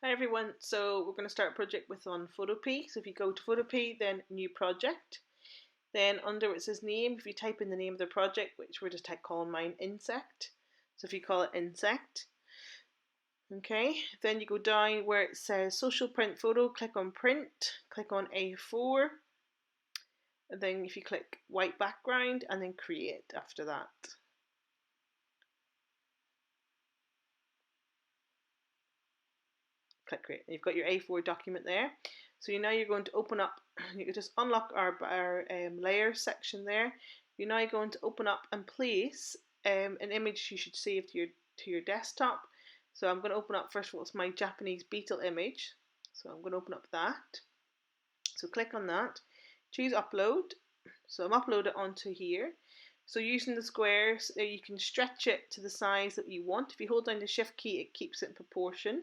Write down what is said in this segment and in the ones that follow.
Hi everyone, so we're going to start a project on Photopea. So if you go to Photopea, then new project, then under it says name, if you type in the name of the project, which we're just calling mine insect, so if you call it insect, okay, then you go down where it says social print photo, click on print, click on A4, and then if you click white background and then create after that. Click create. You've got your A4 document there. So now you're going to open up, you can just unlock our layer section there. You're now going to open up and place an image you should save to your desktop. So I'm going to open up, first of all, it's my Japanese beetle image. So I'm going to open up that. So click on that, choose upload. So I'm uploading it onto here. So using the squares, you can stretch it to the size that you want. If you hold down the shift key, it keeps it in proportion.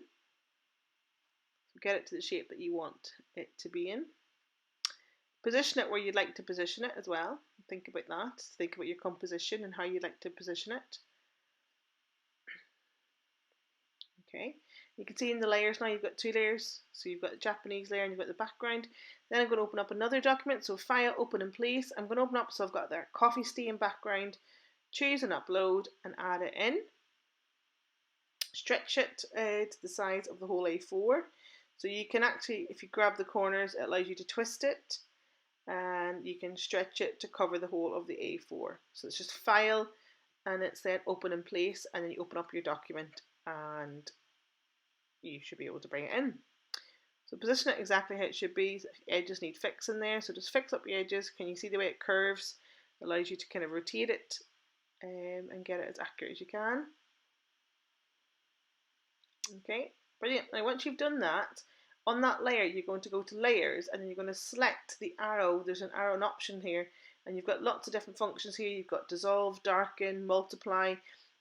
Get it to the shape that you want it to be in. Position it where you'd like to position it as well. Think about that. Think about your composition and how you'd like to position it. Okay, you can see in the layers now you've got two layers. So you've got the Japanese layer and you've got the background. Then I'm going to open up another document. So file, open in place. I'm going to open up, so I've got their coffee stain background. Choose and upload and add it in. Stretch it to the size of the whole A4. So you can actually, if you grab the corners, it allows you to twist it, and you can stretch it to cover the whole of the A4. So it's just file, and it's then open in place, and then you open up your document, and you should be able to bring it in. So position it exactly how it should be. Edges need fixing there, so just fix up your edges. Can you see the way it curves? It allows you to kind of rotate it and get it as accurate as you can. Okay, brilliant. Now once you've done that, on that layer you're going to go to layers and then you're going to select the arrow. There's an arrow option here, and you've got lots of different functions here. You've got dissolve, darken, multiply,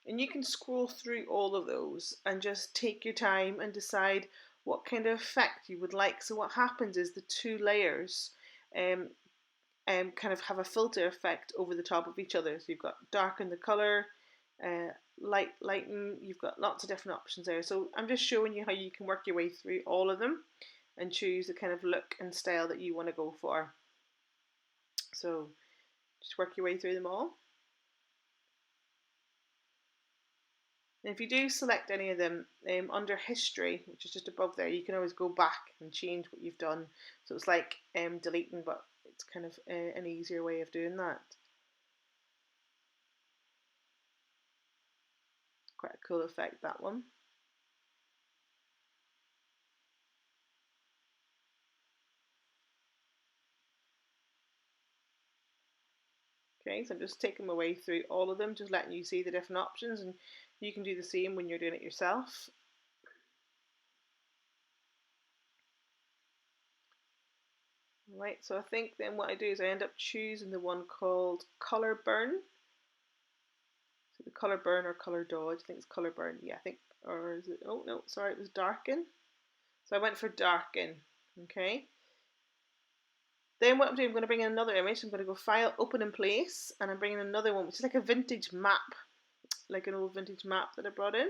and you can scroll through all of those and just take your time and decide what kind of effect you would like. So what happens is the two layers kind of have a filter effect over the top of each other. So you've got darken the colour, lighten, you've got lots of different options there. So I'm just showing you how you can work your way through all of them and choose the kind of look and style that you want to go for. So just work your way through them all. And if you do select any of them, under history, which is just above there, you can always go back and change what you've done. So it's like deleting, but it's kind of an easier way of doing that. Quite a cool effect, that one. Okay, so I'm just taking my way through all of them, just letting you see the different options, and you can do the same when you're doing it yourself. Right, so I think then what I do is I end up choosing the one called Colour Burn. So the Colour Burn or Colour Dodge, I think it's Colour Burn, yeah, I think, or is it, oh no, sorry, it was Darken. So I went for Darken, okay. Then what I'm doing, I'm going to bring in another image. I'm going to go File, Open in Place, and I'm bringing another one, which is like a vintage map, like an old vintage map that I brought in.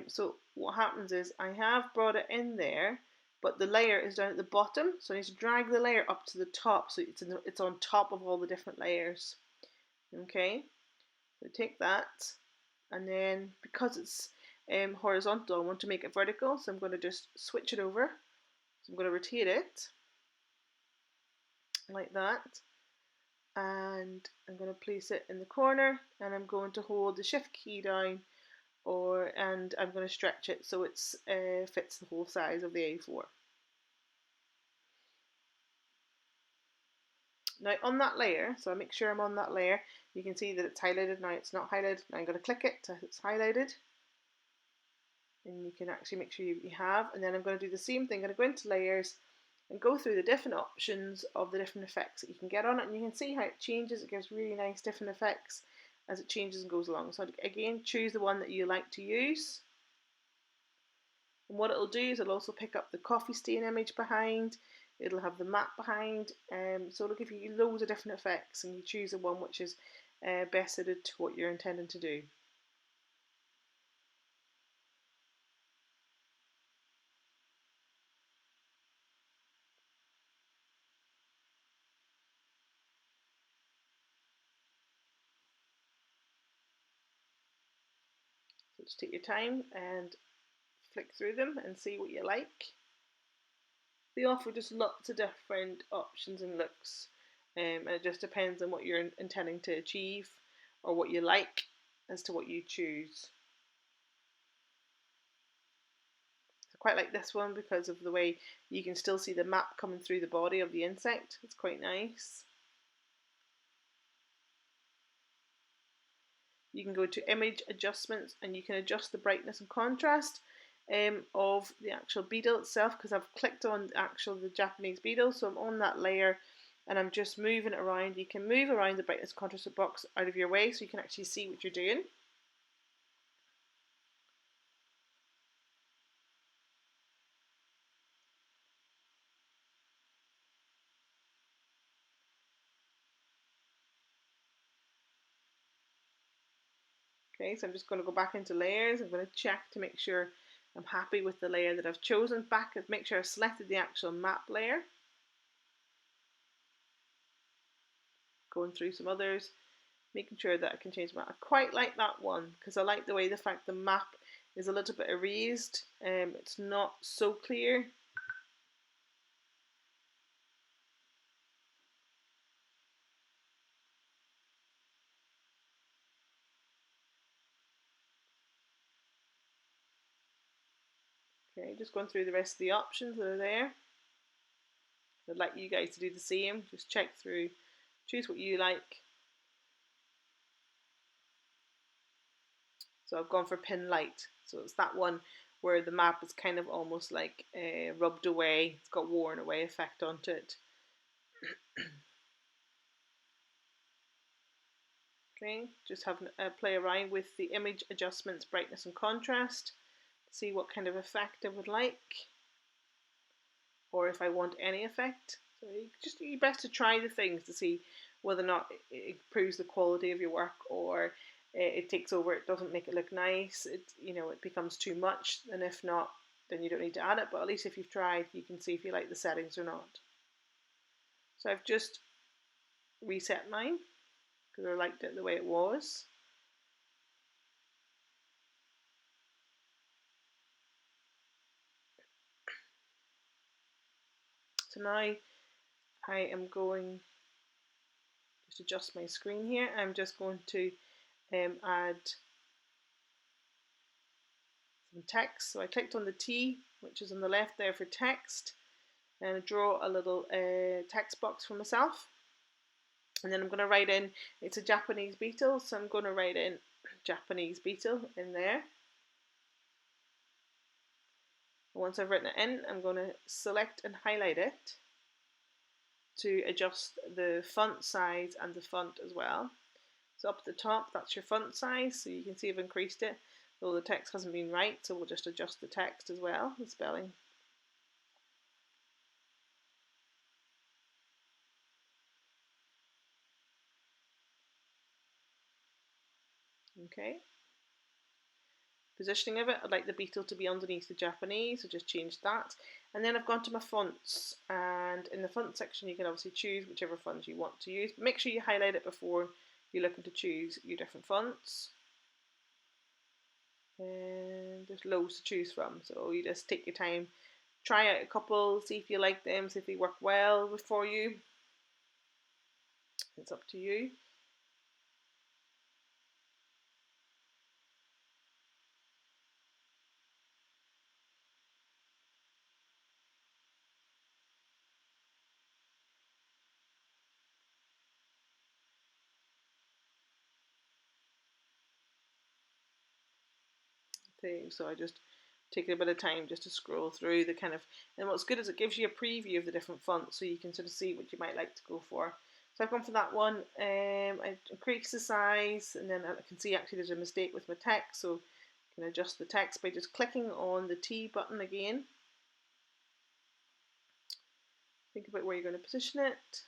So what happens is I have brought it in there, but the layer is down at the bottom, so I need to drag the layer up to the top, so it's on top of all the different layers. Okay, so take that, and then because it's horizontal, I want to make it vertical, so I'm going to just switch it over. So I'm going to rotate it like that, and I'm going to place it in the corner, and I'm going to hold the shift key down, and I'm going to stretch it so it fits the whole size of the A4. Now on that layer, so I make sure I'm on that layer, you can see that it's highlighted. Now it's not highlighted. Now I'm going to click it so it's highlighted, and you can actually make sure you have, and then I'm going to do the same thing. I'm going to go into layers and go through the different options of the different effects that you can get on it, and you can see how it changes. It gives really nice different effects as it changes and goes along. So again, choose the one that you like to use, and what it'll do is it'll also pick up the coffee stain image behind, it'll have the map behind, so it'll give you loads of different effects, and you choose the one which is best suited to what you're intending to do. Just take your time and flick through them and see what you like. They offer just lots of different options and looks, and it just depends on what you're intending to achieve or what you like as to what you choose. I quite like this one because of the way you can still see the map coming through the body of the insect. It's quite nice. You can go to image adjustments and you can adjust the brightness and contrast of the actual beetle itself, because I've clicked on the Japanese beetle, so I'm on that layer and I'm just moving it around. You can move around the brightness and contrast box out of your way so you can actually see what you're doing. Okay, so I'm just going to go back into layers. I'm going to check to make sure I'm happy with the layer that I've chosen. Back and make sure I've selected the actual map layer. Going through some others, making sure that I can change map. I quite like that one because I like the way the fact the map is a little bit erased. It's not so clear. Okay, just going through the rest of the options that are there. I'd like you guys to do the same. Just check through, choose what you like. So I've gone for pin light. So it's that one where the map is kind of almost like rubbed away. It's got worn away effect onto it. Okay, just having a play around with the image adjustments, brightness and contrast. See what kind of effect I would like, or if I want any effect. So you best to try the things to see whether or not it improves the quality of your work, or it takes over, it doesn't make it look nice, it becomes too much, and if not, then you don't need to add it, but at least if you've tried, you can see if you like the settings or not. So I've just reset mine because I liked it the way it was. So now I am going to adjust my screen here. I'm just going to add some text. So I clicked on the T, which is on the left there for text, and draw a little text box for myself. And then I'm going to write in, it's a Japanese beetle, so I'm going to write in Japanese beetle in there. And once I've written it in, I'm going to select and highlight it to adjust the font size and the font as well. So up at the top, that's your font size, so you can see I've increased it, though the text hasn't been right, so we'll just adjust the text as well, the spelling. Okay. Positioning of it, I'd like the beetle to be underneath the Japanese, so just change that. And then I've gone to my fonts, and in the font section you can obviously choose whichever font you want to use, but make sure you highlight it before you're looking to choose your different fonts. And there's loads to choose from, so you just take your time, try out a couple, see if you like them, see if they work well for you. It's up to you. So I just take a bit of time just to scroll through the kind of, and what's good is it gives you a preview of the different fonts, so you can sort of see what you might like to go for. So I've gone for that one. I increase the size, and then I can see actually there's a mistake with my text, so I can adjust the text by just clicking on the T button again. Think about where you're going to position it.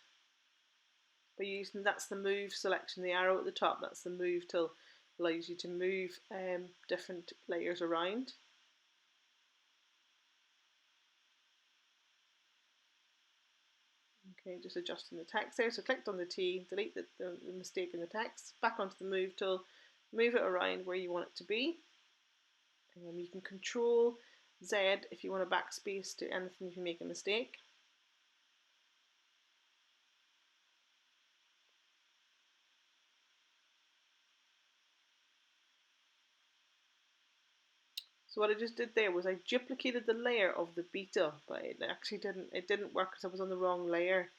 By using, that's the move selection, the arrow at the top, that's the move tool, allows you to move different layers around. Okay, just adjusting the text there. So clicked on the T, delete the mistake in the text, back onto the move tool, move it around where you want it to be. You can control Z if you want to backspace to anything if you make a mistake. So what I just did there was I duplicated the layer of the beta, but it actually didn't work because I was on the wrong layer.